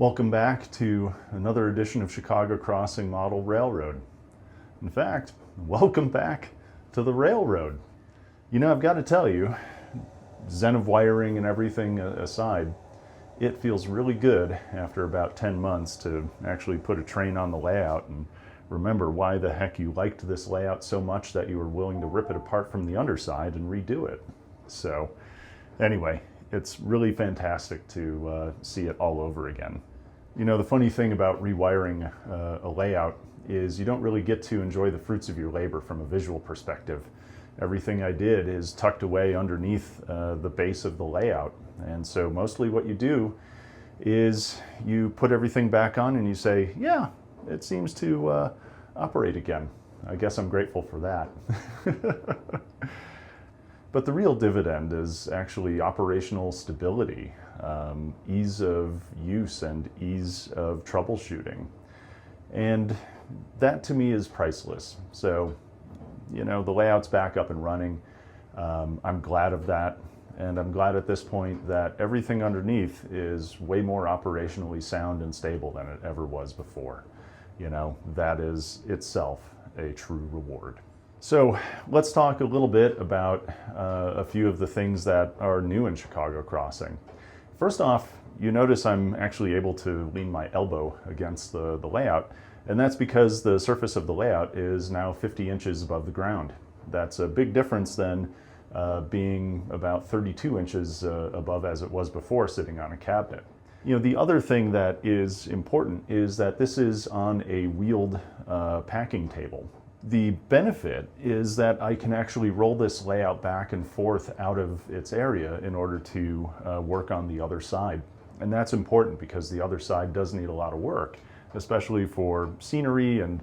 Welcome back to another edition of Chicago Crossing Model Railroad. In fact, welcome back to the railroad. You know, I've got to tell you, zen of wiring and everything aside, it feels really good after about 10 months to actually put a train on the layout and remember why the heck you liked this layout so much that you were willing to rip it apart from the underside and redo it. So anyway, it's really fantastic to see it all over again. You know, the funny thing about rewiring a layout is you don't really get to enjoy the fruits of your labor from a visual perspective. Everything I did is tucked away underneath the base of the layout. And so mostly what you do is you put everything back on and you say, yeah, it seems to operate again. I guess I'm grateful for that. But the real dividend is actually operational stability, ease of use and ease of troubleshooting. And that to me is priceless. So, you know, the layout's back up and running. I'm glad of that. And I'm glad at this point that everything underneath is way more operationally sound and stable than it ever was before. You know, that is itself a true reward. So let's talk a little bit about a few of the things that are new in Chicago Crossing. First off, you notice I'm actually able to lean my elbow against the layout, and that's because the surface of the layout is now 50 inches above the ground. That's a big difference than being about 32 inches above as it was before sitting on a cabinet. You know, the other thing that is important is that this is on a wheeled packing table. The benefit is that I can actually roll this layout back and forth out of its area in order to work on the other side. And that's important because the other side does need a lot of work, especially for scenery and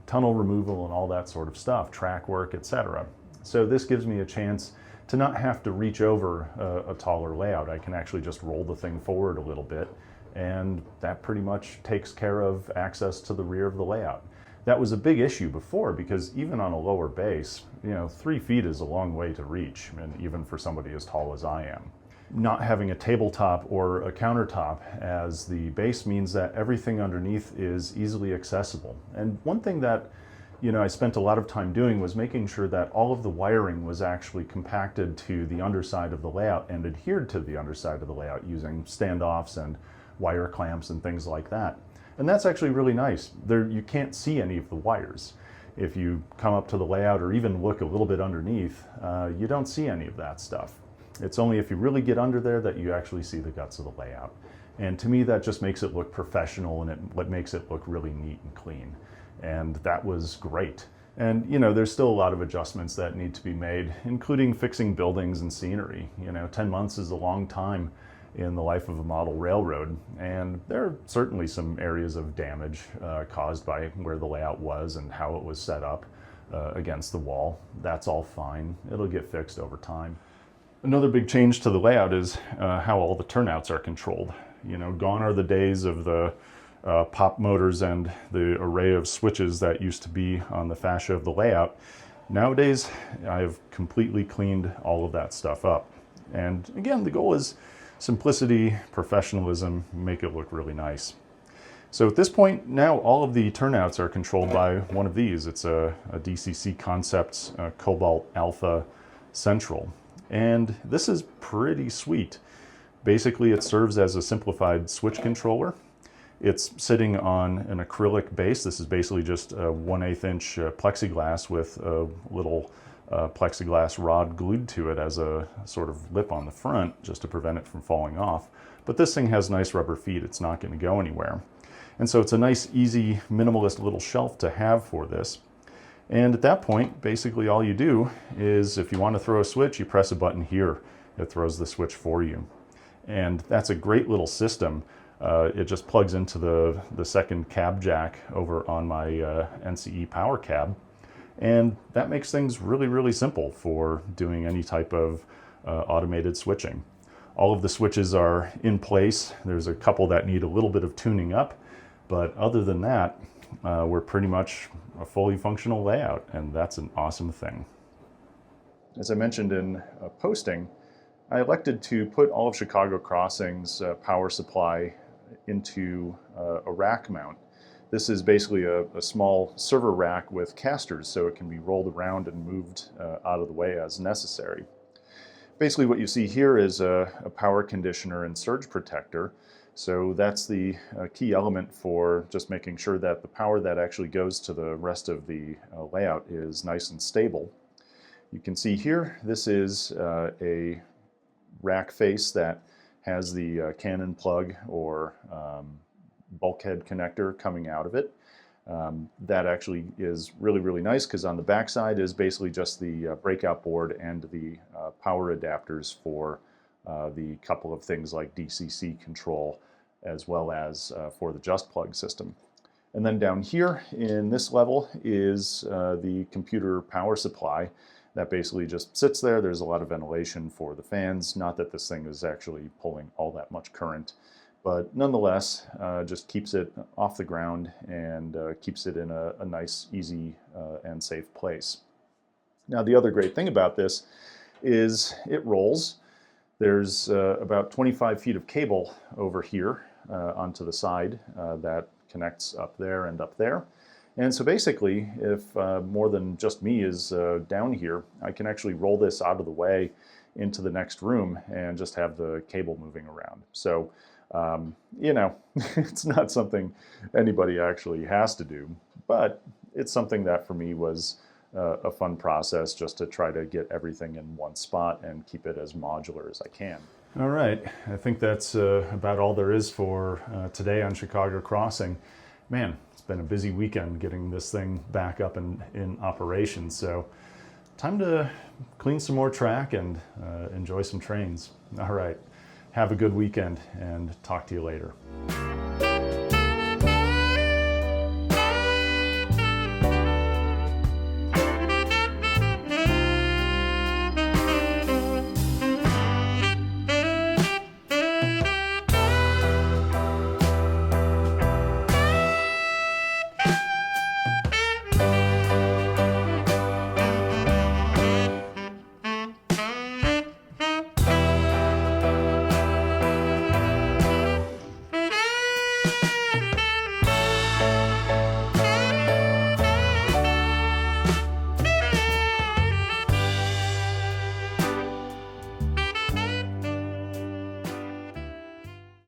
tunnel removal and all that sort of stuff, track work, etc. So this gives me a chance to not have to reach over a taller layout. I can actually just roll the thing forward a little bit, and that pretty much takes care of access to the rear of the layout. That was a big issue before because even on a lower base, you know, 3 feet is a long way to reach, and even for somebody as tall as I am. Not having a tabletop or a countertop as the base means that everything underneath is easily accessible. And one thing that, you know, I spent a lot of time doing was making sure that all of the wiring was actually compacted to the underside of the layout and adhered to the underside of the layout using standoffs and wire clamps and things like that. And that's actually really nice. You can't see any of the wires. If you come up to the layout or even look a little bit underneath, you don't see any of that stuff. It's only if you really get under there that you actually see the guts of the layout. And to me, that just makes it look professional, and it makes it look really neat and clean. And that was great. And, you know, there's still a lot of adjustments that need to be made, including fixing buildings and scenery. You know, 10 months is a long time in the life of a model railroad, and there are certainly some areas of damage caused by where the layout was and how it was set up against the wall. That's all fine. It'll get fixed over time. Another big change to the layout is how all the turnouts are controlled. You know, gone are the days of the pop motors and the array of switches that used to be on the fascia of the layout. Nowadays, I've completely cleaned all of that stuff up. And again, the goal is simplicity, professionalism, make it look really nice. So at this point, now all of the turnouts are controlled by one of these. It's a DCC Concepts Cobalt Alpha Central. And this is pretty sweet. Basically, it serves as a simplified switch controller. It's sitting on an acrylic base. This is basically just a 1/8 inch plexiglass with a little plexiglass rod glued to it as a sort of lip on the front just to prevent it from falling off. But this thing has nice rubber feet. It's not going to go anywhere. And so it's a nice, easy, minimalist little shelf to have for this. And at that point, basically all you do is if you want to throw a switch, you press a button here. It throws the switch for you. And that's a great little system. It just plugs into the second cab jack over on my NCE power cab. And that makes things really, really simple for doing any type of automated switching. All of the switches are in place. There's a couple that need a little bit of tuning up, but other than that, we're pretty much a fully functional layout, and that's an awesome thing. As I mentioned in posting, I elected to put all of Chicago Crossing's power supply into a rack mount. This is basically a small server rack with casters, so it can be rolled around and moved out of the way as necessary. Basically what you see here is a power conditioner and surge protector. So that's the key element for just making sure that the power that actually goes to the rest of the layout is nice and stable. You can see here, this is a rack face that has the Canon plug or bulkhead connector coming out of it. That actually is really, really nice because on the back side is basically just the breakout board and the power adapters for the couple of things like DCC control, as well as for the just plug system. And then down here in this level is the computer power supply that basically just sits there. There's a lot of ventilation for the fans, not that this thing is actually pulling all that much current, but nonetheless just keeps it off the ground and keeps it in a nice, easy, and safe place. Now the other great thing about this is it rolls. There's about 25 feet of cable over here onto the side that connects up there and up there. And so basically, if more than just me is down here, I can actually roll this out of the way into the next room and just have the cable moving around. So, you know, it's not something anybody actually has to do, but it's something that for me was a fun process just to try to get everything in one spot and keep it as modular as I can. All right, I think that's about all there is for today on Chicago Crossing. Man, it's been a busy weekend getting this thing back up and in operation, so time to clean some more track and enjoy some trains. All right, have a good weekend and talk to you later.